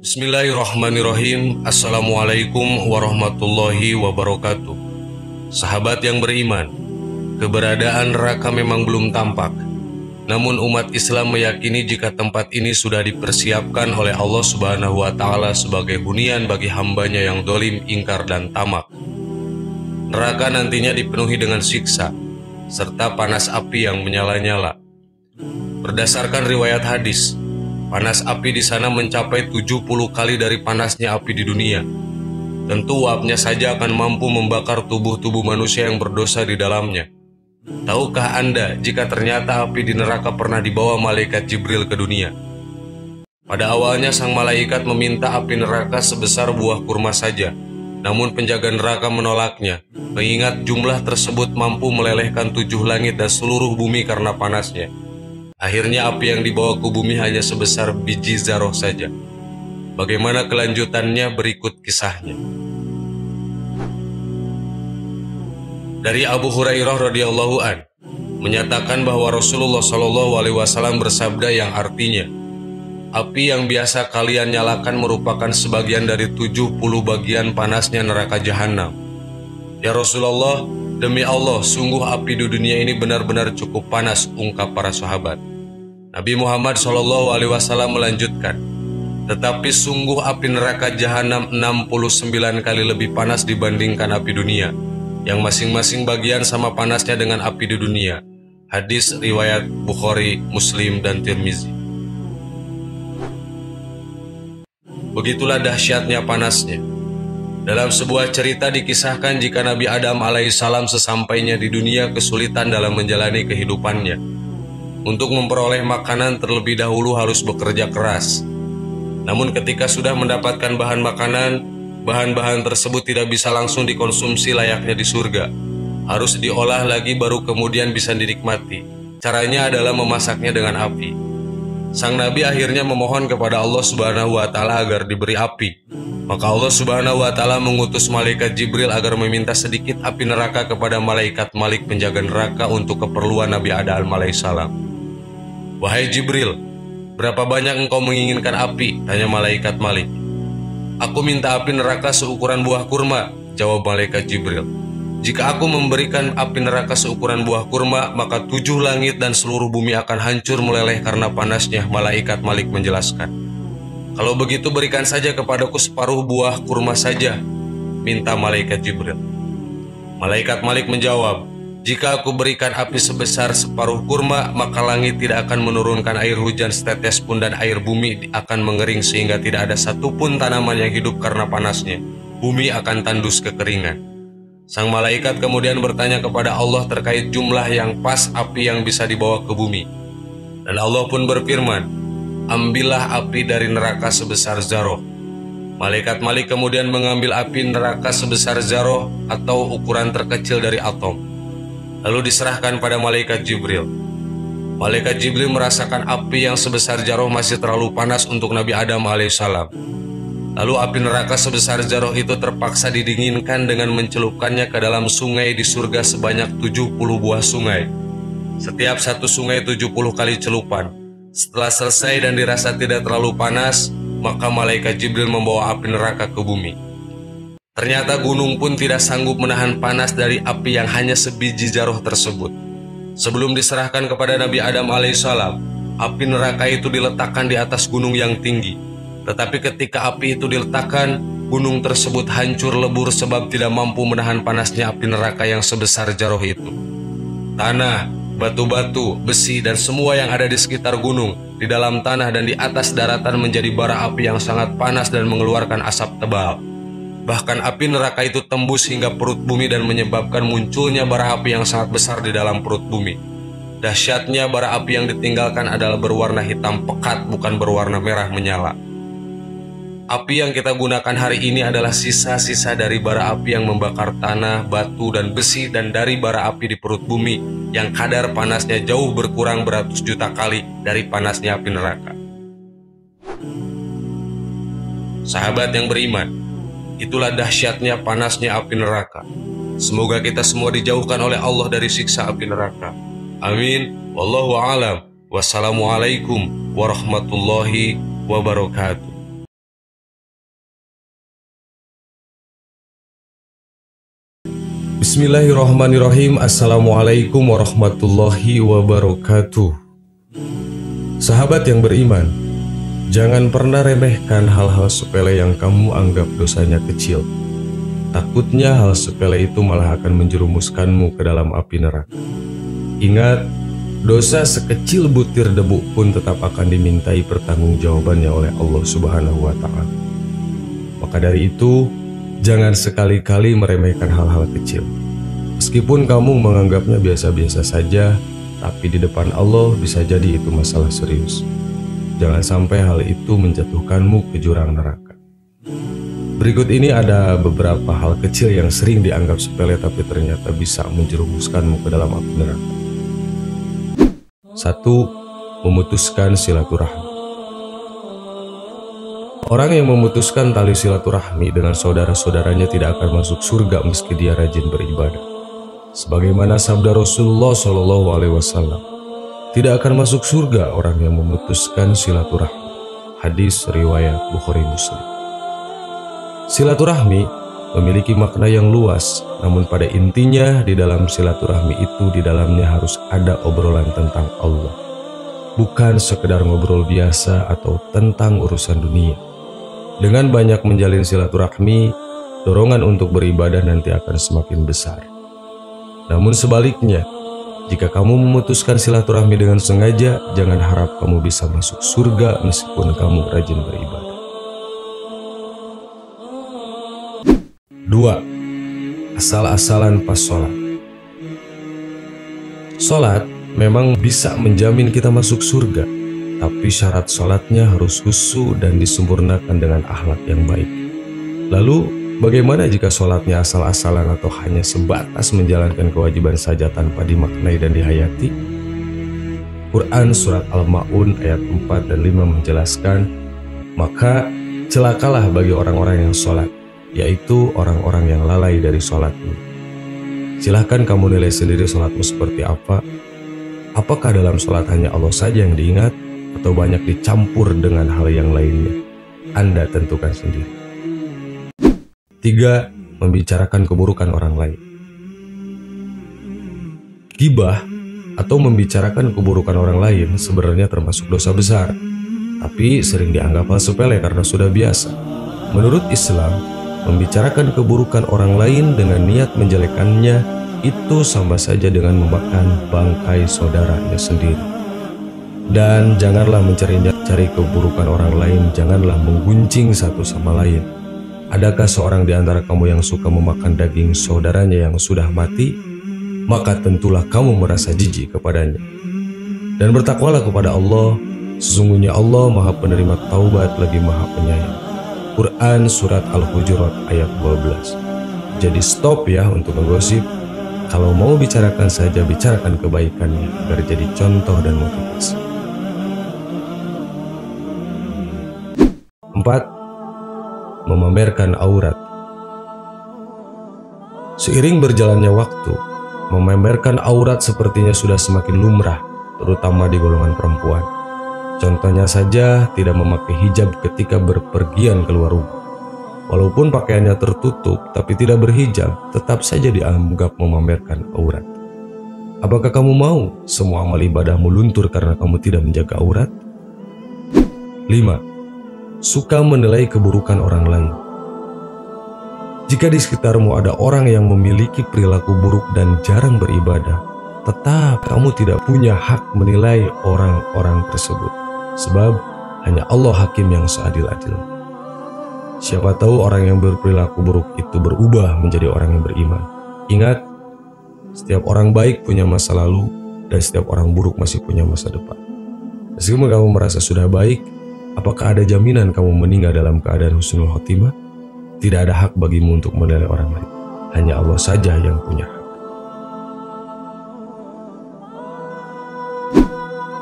Bismillahirrahmanirrahim. Assalamualaikum warahmatullahi wabarakatuh. Sahabat yang beriman, keberadaan neraka memang belum tampak. Namun umat Islam meyakini jika tempat ini sudah dipersiapkan oleh Allah Subhanahu wa Ta'ala sebagai hunian bagi hambanya yang dolim, ingkar, dan tamak. Neraka nantinya dipenuhi dengan siksa serta panas api yang menyala-nyala. Berdasarkan riwayat hadis, panas api di sana mencapai 70 kali dari panasnya api di dunia. Tentu uapnya saja akan mampu membakar tubuh-tubuh manusia yang berdosa di dalamnya. Tahukah Anda jika ternyata api di neraka pernah dibawa malaikat Jibril ke dunia? Pada awalnya sang malaikat meminta api neraka sebesar buah kurma saja. Namun penjaga neraka menolaknya, mengingat jumlah tersebut mampu melelehkan 7 langit dan seluruh bumi karena panasnya. Akhirnya api yang dibawa ke bumi hanya sebesar biji zarah saja. Bagaimana kelanjutannya berikut kisahnya. Dari Abu Hurairah radhiyallahu an menyatakan bahwa Rasulullah Shallallahu alaihi wasallam bersabda yang artinya, api yang biasa kalian nyalakan merupakan sebagian dari 70 bagian panasnya neraka jahanam. Ya Rasulullah, demi Allah, sungguh api di dunia ini benar-benar cukup panas, ungkap para sahabat. Nabi Muhammad SAW melanjutkan, tetapi sungguh api neraka jahanam 69 kali lebih panas dibandingkan api dunia, yang masing-masing bagian sama panasnya dengan api di dunia. Hadis riwayat Bukhari, Muslim, dan Tirmizi. Begitulah dahsyatnya panasnya. Dalam sebuah cerita dikisahkan jika Nabi Adam alaihissalam sesampainya di dunia kesulitan dalam menjalani kehidupannya. Untuk memperoleh makanan terlebih dahulu harus bekerja keras. Namun ketika sudah mendapatkan bahan makanan, bahan-bahan tersebut tidak bisa langsung dikonsumsi layaknya di surga. Harus diolah lagi baru kemudian bisa dinikmati. Caranya adalah memasaknya dengan api. Sang Nabi akhirnya memohon kepada Allah Subhanahu wa Ta'ala agar diberi api. Maka Allah Subhanahu wa Ta'ala mengutus malaikat Jibril agar meminta sedikit api neraka kepada malaikat Malik penjaga neraka untuk keperluan Nabi Adam alaihissalam. Wahai Jibril, berapa banyak engkau menginginkan api? Tanya malaikat Malik. Aku minta api neraka seukuran buah kurma, jawab malaikat Jibril. Jika aku memberikan api neraka seukuran buah kurma, maka 7 langit dan seluruh bumi akan hancur meleleh karena panasnya, malaikat Malik menjelaskan. Kalau begitu berikan saja kepadaku separuh buah kurma saja, minta malaikat Jibril. Malaikat Malik menjawab, jika aku berikan api sebesar separuh kurma, maka langit tidak akan menurunkan air hujan setetes pun dan air bumi akan mengering sehingga tidak ada satupun tanaman yang hidup karena panasnya. Bumi akan tandus kekeringan. Sang malaikat kemudian bertanya kepada Allah terkait jumlah yang pas api yang bisa dibawa ke bumi. Dan Allah pun berfirman, ambillah api dari neraka sebesar zarah. Malaikat Malik kemudian mengambil api neraka sebesar zarah atau ukuran terkecil dari atom. Lalu diserahkan pada malaikat Jibril. Malaikat Jibril merasakan api yang sebesar zarah masih terlalu panas untuk Nabi Adam alaihissalam. Lalu api neraka sebesar zarah itu terpaksa didinginkan dengan mencelupkannya ke dalam sungai di surga sebanyak 70 buah sungai. Setiap satu sungai 70 kali celupan. Setelah selesai dan dirasa tidak terlalu panas, maka malaikat Jibril membawa api neraka ke bumi. Ternyata gunung pun tidak sanggup menahan panas dari api yang hanya sebiji zarah tersebut. Sebelum diserahkan kepada Nabi Adam alaihissalam, api neraka itu diletakkan di atas gunung yang tinggi. Tetapi ketika api itu diletakkan, gunung tersebut hancur lebur sebab tidak mampu menahan panasnya api neraka yang sebesar zarah itu. Tanah, batu-batu, besi, dan semua yang ada di sekitar gunung, di dalam tanah dan di atas daratan menjadi bara api yang sangat panas dan mengeluarkan asap tebal. Bahkan api neraka itu tembus hingga perut bumi dan menyebabkan munculnya bara api yang sangat besar di dalam perut bumi. Dahsyatnya bara api yang ditinggalkan adalah berwarna hitam pekat, bukan berwarna merah menyala. Api yang kita gunakan hari ini adalah sisa-sisa dari bara api yang membakar tanah, batu, dan besi, dan dari bara api di perut bumi yang kadar panasnya jauh berkurang beratus juta kali dari panasnya api neraka. Sahabat yang beriman, itulah dahsyatnya panasnya api neraka. Semoga kita semua dijauhkan oleh Allah dari siksa api neraka. Amin. Wallahu a'lam. Wassalamualaikum warahmatullahi wabarakatuh. Bismillahirrahmanirrahim. Assalamualaikum warahmatullahi wabarakatuh. Sahabat yang beriman, jangan pernah remehkan hal-hal sepele yang kamu anggap dosanya kecil. Takutnya hal sepele itu malah akan menjerumuskanmu ke dalam api neraka. Ingat, dosa sekecil butir debu pun tetap akan dimintai pertanggungjawabannya oleh Allah Subhanahu wa Ta'ala. Maka dari itu, jangan sekali-kali meremehkan hal-hal kecil. Meskipun kamu menganggapnya biasa-biasa saja, tapi di depan Allah bisa jadi itu masalah serius. Jangan sampai hal itu menjatuhkanmu ke jurang neraka. Berikut ini ada beberapa hal kecil yang sering dianggap sepele tapi ternyata bisa menjerumuskanmu ke dalam api neraka. 1. Memutuskan silaturahmi. Orang yang memutuskan tali silaturahmi dengan saudara-saudaranya tidak akan masuk surga meski dia rajin beribadah. Sebagaimana sabda Rasulullah SAW, tidak akan masuk surga orang yang memutuskan silaturahmi. Hadis riwayat Bukhari Muslim. Silaturahmi memiliki makna yang luas, namun pada intinya di dalam silaturahmi itu di dalamnya harus ada obrolan tentang Allah, bukan sekedar ngobrol biasa atau tentang urusan dunia. Dengan banyak menjalin silaturahmi, dorongan untuk beribadah nanti akan semakin besar. Namun sebaliknya, jika kamu memutuskan silaturahmi dengan sengaja, jangan harap kamu bisa masuk surga meskipun kamu rajin beribadah. 2. Asal-asalan pas sholat. Sholat memang bisa menjamin kita masuk surga, tapi syarat sholatnya harus khusyuk dan disempurnakan dengan akhlak yang baik. Lalu, bagaimana jika sholatnya asal-asalan atau hanya sebatas menjalankan kewajiban saja tanpa dimaknai dan dihayati? Quran Surat Al-Ma'un ayat 4 dan 5 menjelaskan, maka celakalah bagi orang-orang yang sholat, yaitu orang-orang yang lalai dari sholatnya. Silahkan kamu nilai sendiri sholatmu seperti apa. Apakah dalam sholat hanya Allah saja yang diingat, atau banyak dicampur dengan hal yang lainnya? Anda tentukan sendiri. 3. Membicarakan keburukan orang lain. Gibah atau membicarakan keburukan orang lain sebenarnya termasuk dosa besar, tapi sering dianggap hal sepele karena sudah biasa. Menurut Islam, membicarakan keburukan orang lain dengan niat menjelekannya itu sama saja dengan memakan bangkai saudaranya sendiri. Dan janganlah mencari keburukan orang lain, janganlah menggunjing satu sama lain. Adakah seorang di antara kamu yang suka memakan daging saudaranya yang sudah mati? Maka tentulah kamu merasa jijik kepadanya. Dan bertakwalah kepada Allah, sesungguhnya Allah Maha Penerima Taubat lagi Maha Penyayang. Quran Surat Al-Hujurat ayat 12. Jadi stop ya untuk menggosip. Kalau mau bicarakan saja, bicarakan kebaikannya agar jadi contoh dan motivasi. 4. Memamerkan aurat. Seiring berjalannya waktu, memamerkan aurat sepertinya sudah semakin lumrah, terutama di golongan perempuan. Contohnya saja, tidak memakai hijab ketika berpergian keluar rumah. Walaupun pakaiannya tertutup, tapi tidak berhijab, tetap saja dianggap memamerkan aurat. Apakah kamu mau semua amal ibadahmu luntur karena kamu tidak menjaga aurat? 5. Suka menilai keburukan orang lain. Jika di sekitarmu ada orang yang memiliki perilaku buruk dan jarang beribadah, tetap kamu tidak punya hak menilai orang-orang tersebut, sebab hanya Allah hakim yang seadil-adilnya. Siapa tahu orang yang berperilaku buruk itu berubah menjadi orang yang beriman. Ingat, setiap orang baik punya masa lalu dan setiap orang buruk masih punya masa depan. Meskipun kamu merasa sudah baik, apakah ada jaminan kamu meninggal dalam keadaan husnul khotimah? Tidak ada hak bagimu untuk menilai orang lain. Hanya Allah saja yang punya hak.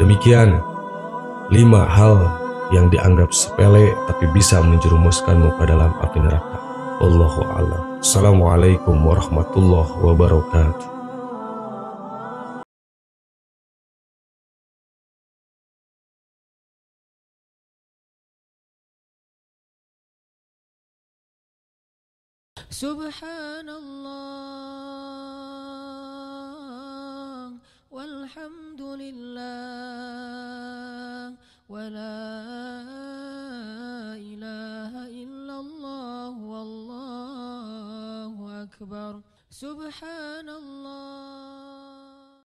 Demikian 5 hal yang dianggap sepele tapi bisa menjerumuskanmu ke dalam api neraka. Wallahu a'lam. Assalamualaikum warahmatullahi wabarakatuh. Subhanallah. والحمد لله ولا إله إلا الله والله أكبر سبحان الله